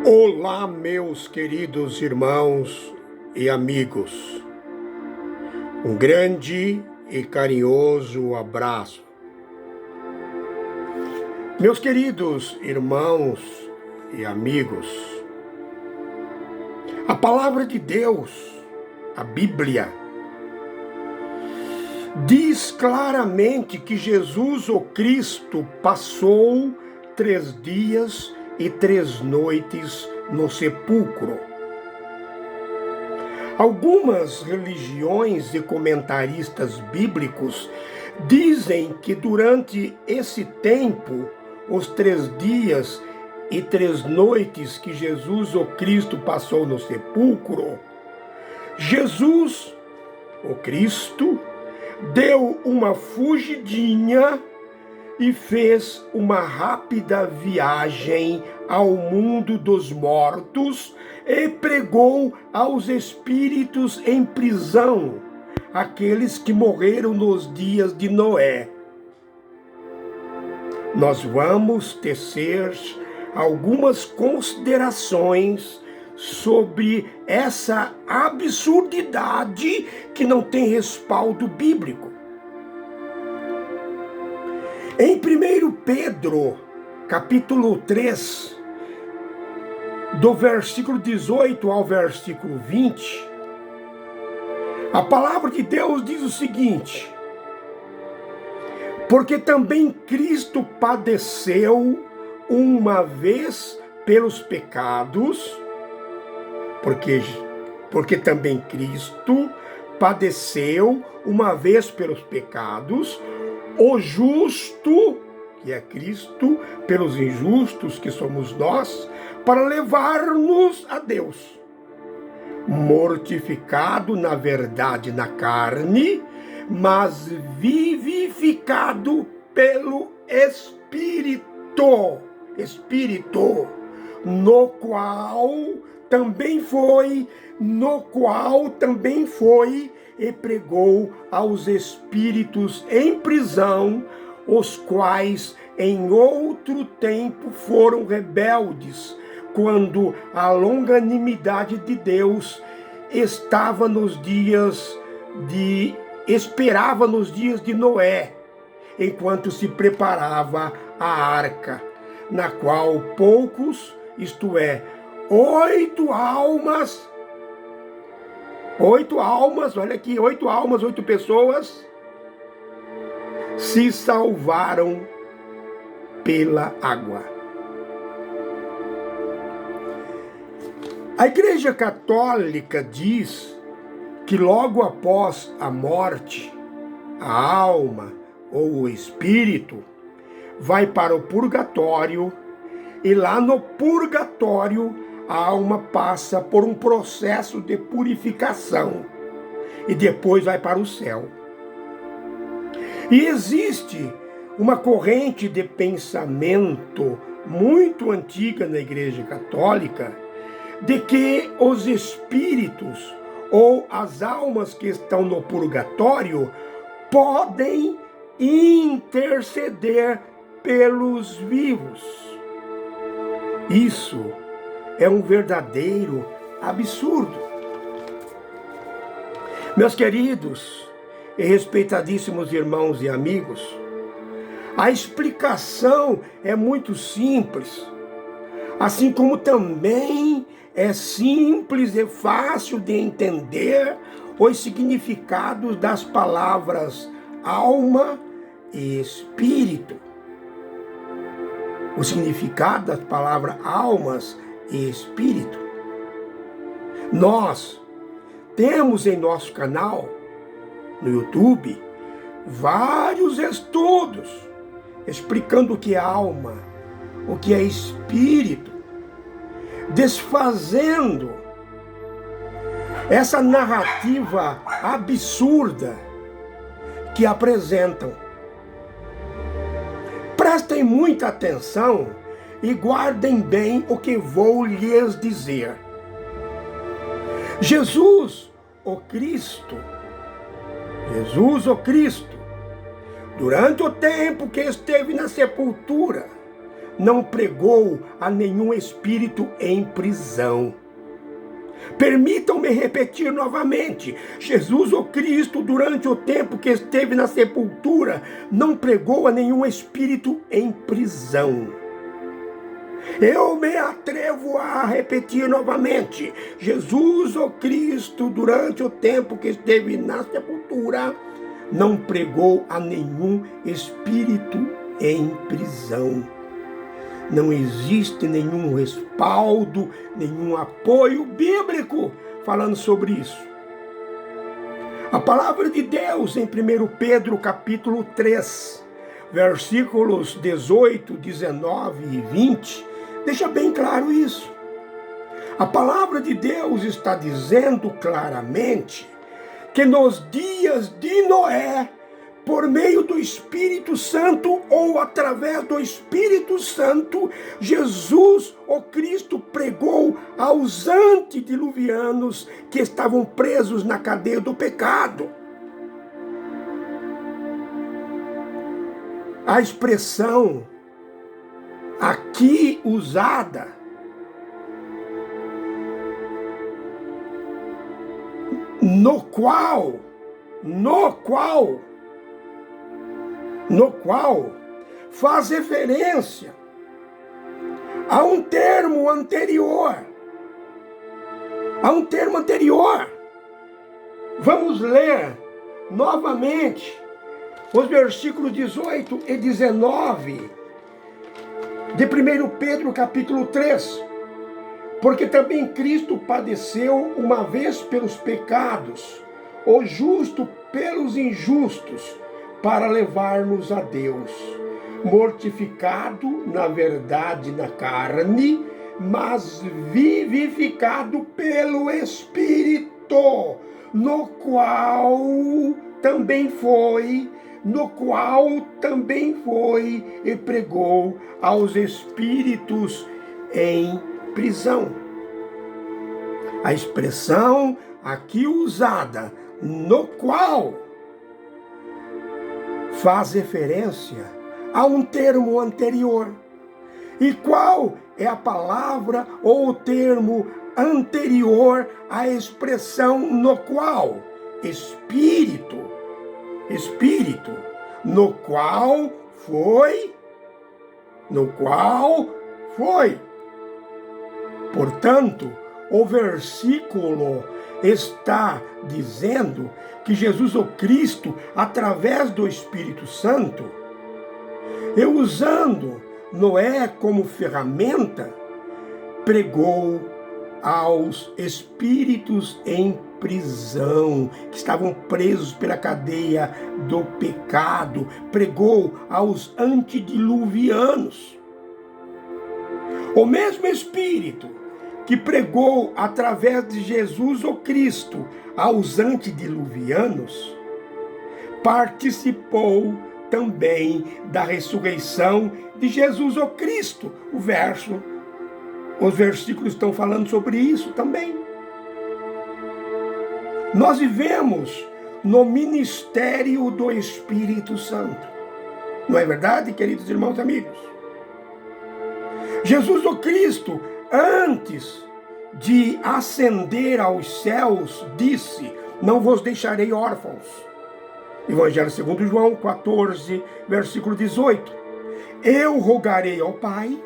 Olá, meus queridos irmãos e amigos. Um grande e carinhoso abraço. Meus queridos irmãos e amigos, a palavra de Deus, a Bíblia, diz claramente que Jesus, o Cristo, passou 3 dias e 3 noites no sepulcro. Algumas religiões e comentaristas bíblicos dizem que durante esse tempo, os 3 dias e 3 noites que Jesus, o Cristo, passou no sepulcro, Jesus, o Cristo, deu uma fugidinha e fez uma rápida viagem ao mundo dos mortos e pregou aos espíritos em prisão, aqueles que morreram nos dias de Noé. Nós vamos tecer algumas considerações sobre essa absurdidade que não tem respaldo bíblico. Em 1 Pedro, capítulo 3, do versículo 18 ao versículo 20, a palavra de Deus diz o seguinte: porque também Cristo padeceu uma vez pelos pecados, porque também Cristo padeceu uma vez pelos pecados, o justo, que é Cristo, pelos injustos, que somos nós, para levar-nos a Deus. Mortificado, na verdade, na carne, mas vivificado pelo Espírito. Espírito, no qual também foi e pregou aos espíritos em prisão, os quais em outro tempo foram rebeldes, quando a longanimidade de Deus esperava nos dias de Noé, enquanto se preparava a arca, na qual poucos, isto é, 8 almas, olha aqui, 8 almas, 8 pessoas, se salvaram pela água. A Igreja Católica diz que logo após a morte, a alma ou o espírito vai para o purgatório, e lá no purgatório a alma passa por um processo de purificação e depois vai para o céu. E existe uma corrente de pensamento muito antiga na Igreja Católica de que os espíritos ou as almas que estão no purgatório podem interceder pelos vivos. Isso é um verdadeiro absurdo. Meus queridos e respeitadíssimos irmãos e amigos, a explicação é muito simples, assim como também é simples e fácil de entender os significados das palavras alma e espírito. O significado das palavras almas e espírito. Nós temos em nosso canal, no YouTube, vários estudos explicando o que é alma, o que é espírito, desfazendo essa narrativa absurda que apresentam. Prestem muita atenção e guardem bem o que vou lhes dizer. Jesus, o Cristo, durante o tempo que esteve na sepultura, não pregou a nenhum espírito em prisão. Permitam-me repetir novamente: Jesus, o Cristo, durante o tempo que esteve na sepultura, não pregou a nenhum espírito em prisão. Eu me atrevo a repetir novamente: Jesus, o Cristo, durante o tempo que esteve na sepultura, não pregou a nenhum espírito em prisão. Não existe nenhum respaldo, nenhum apoio bíblico falando sobre isso. A palavra de Deus em 1 Pedro capítulo 3, versículos 18, 19 e 20, deixa bem claro isso. A palavra de Deus está dizendo claramente que nos dias de Noé, por meio do Espírito Santo ou através do Espírito Santo, Jesus, o Cristo, pregou aos antediluvianos que estavam presos na cadeia do pecado. A expressão aqui usada no qual faz referência a um termo anterior. Vamos ler novamente os versículos 18 e 19 de 1 Pedro capítulo 3. Porque também Cristo padeceu uma vez pelos pecados, o justo pelos injustos, para levar-nos a Deus, mortificado na verdade na carne, mas vivificado pelo Espírito, no qual também foi e pregou aos espíritos em prisão. A expressão aqui usada, no qual, faz referência a um termo anterior. E qual é a palavra ou o termo anterior à expressão no qual? Espírito. No qual foi. Portanto, o versículo está dizendo que Jesus, o Cristo, através do Espírito Santo, e usando Noé como ferramenta, pregou aos espíritos em prisão, que estavam presos pela cadeia do pecado, pregou aos antediluvianos. O mesmo Espírito que pregou através de Jesus o Cristo aos antediluvianos, participou também da ressurreição de Jesus o Cristo. Os versículos estão falando sobre isso também. Nós vivemos no ministério do Espírito Santo. Não é verdade, queridos irmãos e amigos? Jesus o Cristo, antes de ascender aos céus, disse: não vos deixarei órfãos. Evangelho segundo João 14, versículo 18. Eu rogarei ao Pai,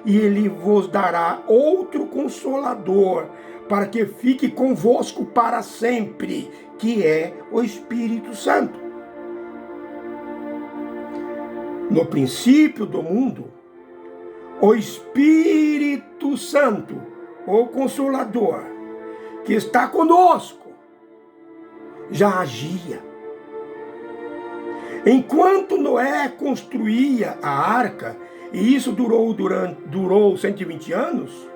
e Ele vos dará outro Consolador, para que fique convosco para sempre, que é o Espírito Santo. No princípio do mundo, o Espírito Santo, o Consolador, que está conosco, já agia. Enquanto Noé construía a arca, e isso durou 120 anos,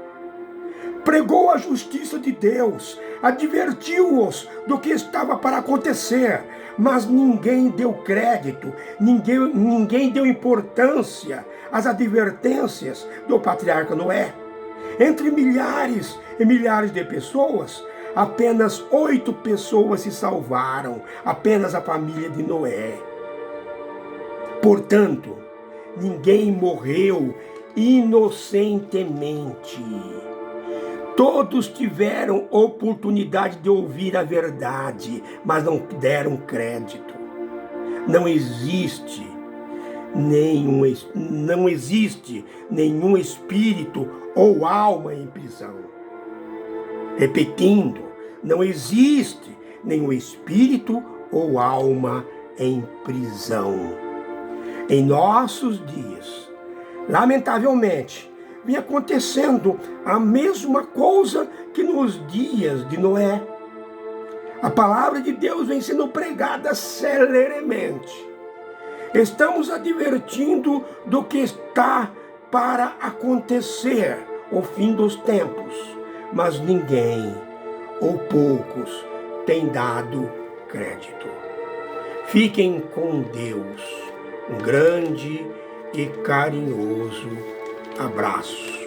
pregou a justiça de Deus, advertiu-os do que estava para acontecer, mas ninguém deu crédito, ninguém deu importância às advertências do patriarca Noé. Entre milhares e milhares de pessoas, apenas 8 pessoas se salvaram, apenas a família de Noé. Portanto, ninguém morreu inocentemente. Todos tiveram oportunidade de ouvir a verdade, mas não deram crédito. Não existe nenhum espírito ou alma em prisão. Repetindo, não existe nenhum espírito ou alma em prisão. Em nossos dias, lamentavelmente, vem acontecendo a mesma coisa que nos dias de Noé. A palavra de Deus vem sendo pregada celeremente. Estamos advertindo do que está para acontecer, o fim dos tempos, mas ninguém ou poucos têm dado crédito. Fiquem com Deus. Um grande e carinhoso abraço.